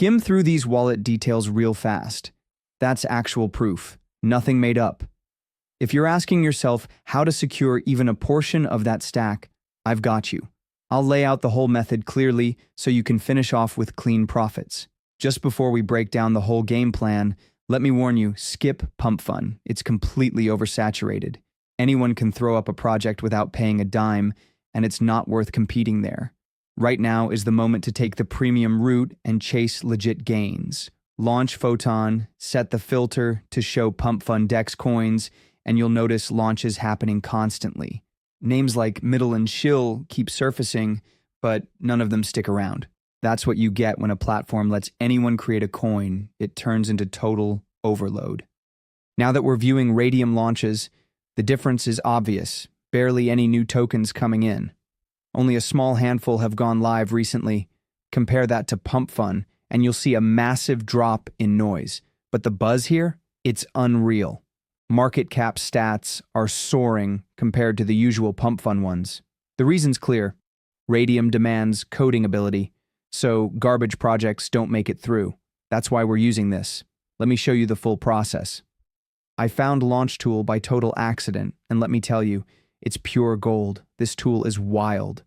Skim through these wallet details real fast. That's actual proof, nothing made up. If you're asking yourself how to secure even a portion of that stack, I've got you. I'll lay out the whole method clearly so you can finish off with clean profits. Just before we break down the whole game plan, let me warn you, skip Pump.Fun. It's completely oversaturated. Anyone can throw up a project without paying a dime, and it's not worth competing there. Right now is the moment to take the premium route and chase legit gains. Launch Photon, set the filter to show Pump.Fun DEX coins, and you'll notice launches happening constantly. Names like Middle and Shill keep surfacing, but none of them stick around. That's what you get when a platform lets anyone create a coin. It turns into total overload. Now that we're viewing Radium launches, the difference is obvious. Barely any new tokens coming in. Only a small handful have gone live recently. Compare that to Pump.Fun, and you'll see a massive drop in noise. But the buzz here, it's unreal. Market cap stats are soaring compared to the usual Pump.Fun ones. The reason's clear. Radium demands coding ability, so garbage projects don't make it through. That's why we're using this. Let me show you the full process. I found Launch Tool by total accident, and let me tell you, it's pure gold. This tool is wild.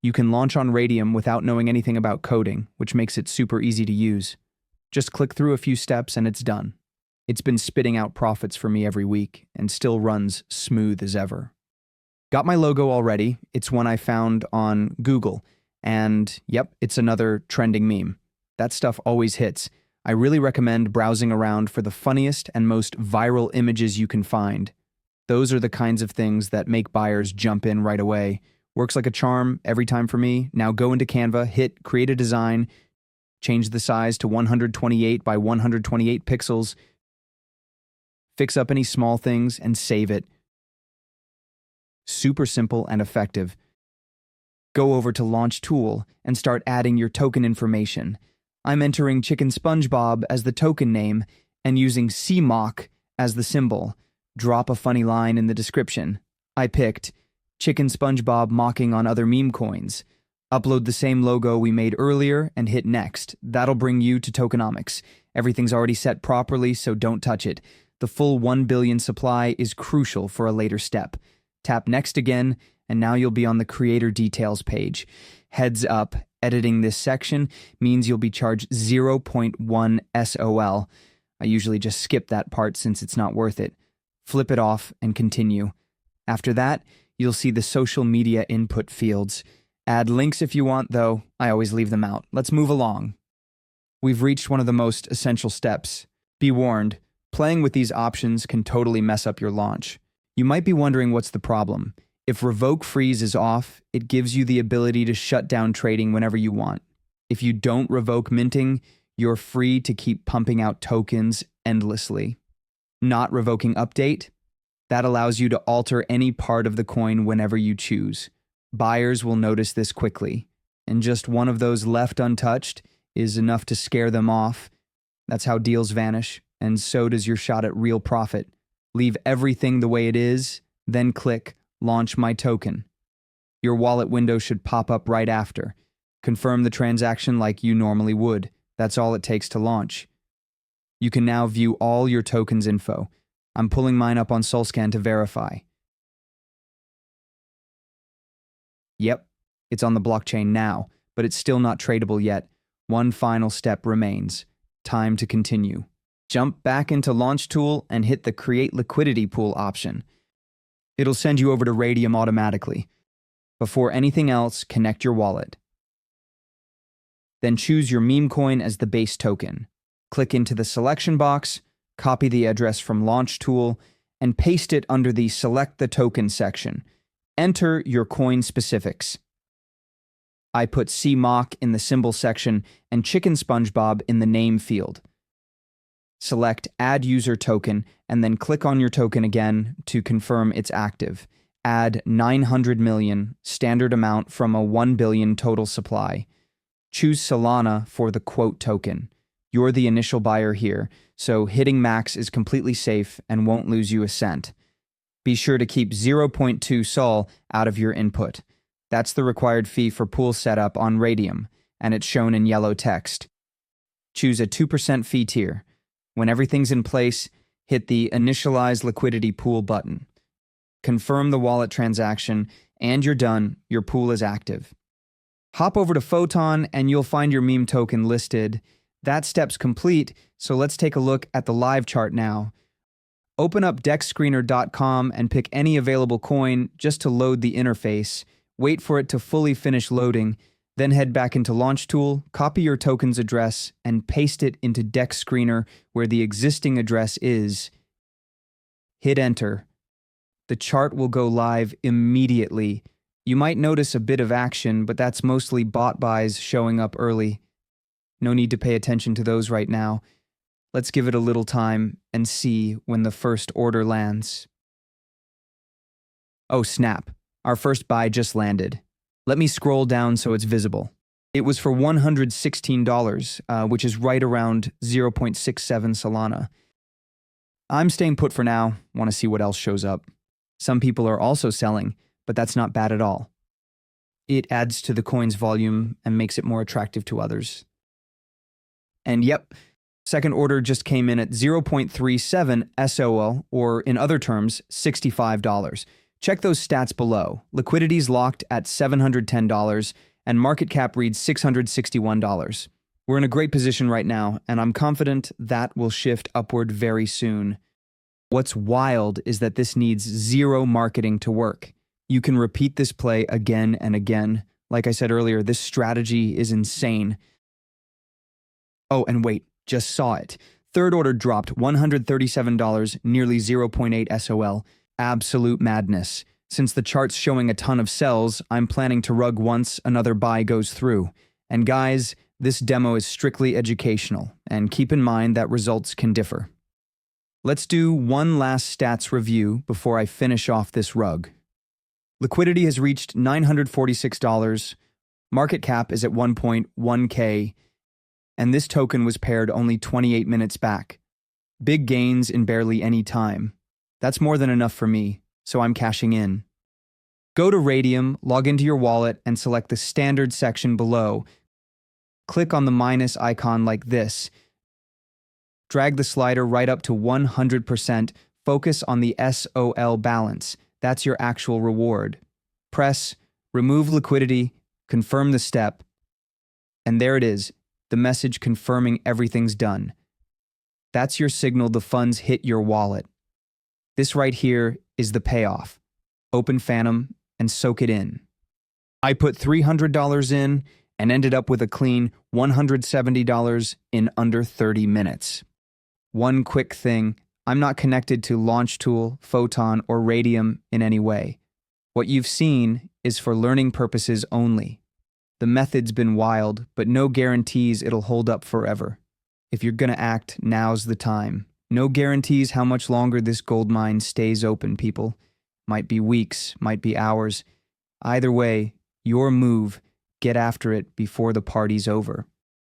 You can launch on Radium without knowing anything about coding, which makes it super easy to use. Just click through a few steps and it's done. It's been spitting out profits for me every week and still runs smooth as ever. Got my logo already. It's one I found on Google. And yep, it's another trending meme. That stuff always hits. I really recommend browsing around for the funniest and most viral images you can find. Those are the kinds of things that make buyers jump in right away. Works like a charm every time for me. Now go into Canva, hit Create a Design, change the size to 128 by 128 pixels, fix up any small things, and save it. Super simple and effective. Go over to Launch Tool and start adding your token information. I'm entering Chicken SpongeBob as the token name and using CMOC as the symbol. Drop a funny line in the description. I picked Chicken SpongeBob mocking on other meme coins. Upload the same logo we made earlier and hit Next. That'll bring you to tokenomics. Everything's already set properly, so don't touch it. The full 1 billion supply is crucial for a later step. Tap Next again, and now you'll be on the Creator Details page. Heads up, editing this section means you'll be charged 0.1 SOL. I usually just skip that part since it's not worth it. Flip it off and continue. After that, you'll see the social media input fields. Add links if you want, though. I always leave them out. Let's move along. We've reached one of the most essential steps. Be warned, playing with these options can totally mess up your launch. You might be wondering what's the problem. If Revoke Freeze is off, it gives you the ability to shut down trading whenever you want. If you don't revoke minting, you're free to keep pumping out tokens endlessly. Not revoking update? That allows you to alter any part of the coin whenever you choose. Buyers will notice this quickly, and just one of those left untouched is enough to scare them off. That's how deals vanish, and so does your shot at real profit. Leave everything the way it is, then click Launch My Token. Your wallet window should pop up right after. Confirm the transaction like you normally would. That's all it takes to launch. You can now view all your tokens info. I'm pulling mine up on SolScan to verify. Yep, it's on the blockchain now, but it's still not tradable yet. One final step remains. Time to continue. Jump back into Launch Tool and hit the Create Liquidity Pool option. It'll send you over to Radium automatically. Before anything else, connect your wallet. Then choose your meme coin as the base token. Click into the selection box, copy the address from Launch Tool, and paste it under the Select the Token section. Enter your coin specifics. I put CMOC in the symbol section and Chicken SpongeBob in the name field. Select Add User Token and then click on your token again to confirm it's active. Add 900 million, standard amount from a 1 billion total supply. Choose Solana for the quote token. You're the initial buyer here, so hitting max is completely safe and won't lose you a cent. Be sure to keep 0.2 SOL out of your input. That's the required fee for pool setup on Radium, and it's shown in yellow text. choose a 2% fee tier. When everything's in place, hit the Initialize Liquidity Pool button. Confirm the wallet transaction, and you're done. Your pool is active. Hop over to Photon and you'll find your meme token listed. That step's complete, so let's take a look at the live chart now. Open up dexscreener.com and pick any available coin just to load the interface. Wait for it to fully finish loading, then head back into Launch Tool, copy your token's address, and paste it into DexScreener where the existing address is. Hit Enter. The chart will go live immediately. You might notice a bit of action, but that's mostly bot buys showing up early. No need to pay attention to those right now. Let's give it a little time and see when the first order lands. Oh snap, our first buy just landed. Let me scroll down so it's visible. It was for $116, which is right around 0.67 Solana. I'm staying put for now, want to see what else shows up. Some people are also selling, but that's not bad at all. It adds to the coin's volume and makes it more attractive to others. And yep, second order just came in at 0.37 SOL, or in other terms, $65. Check those stats below. Liquidity's locked at $710, and market cap reads $661. We're in a great position right now, and I'm confident that will shift upward very soon. What's wild is that this needs zero marketing to work. You can repeat this play again and again. Like I said earlier, this strategy is insane. Oh, and wait, just saw it. Third order dropped $137, nearly 0.8 SOL. Absolute madness. Since the chart's showing a ton of sells, I'm planning to rug once another buy goes through. And guys, this demo is strictly educational, and keep in mind that results can differ. Let's do one last stats review before I finish off this rug. Liquidity has reached $946, market cap is at 1.1K, and this token was paired only 28 minutes back. Big gains in barely any time. That's more than enough for me, so I'm cashing in. Go to Radium, log into your wallet, and select the standard section below. Click on the minus icon like this. Drag the slider right up to 100%. Focus on the SOL balance. That's your actual reward. Press Remove Liquidity, confirm the step, and there it is, the message confirming everything's done. That's your signal the funds hit your wallet. This right here is the payoff. Open Phantom and soak it in. I put $300 in and ended up with a clean $170 in under 30 minutes. One quick thing, I'm not connected to Launch Tool, Photon, or Radium in any way. What you've seen is for learning purposes only. The method's been wild, but no guarantees it'll hold up forever. If you're gonna act, now's the time. No guarantees how much longer this gold mine stays open, people. Might be weeks, might be hours. Either way, your move, get after it before the party's over.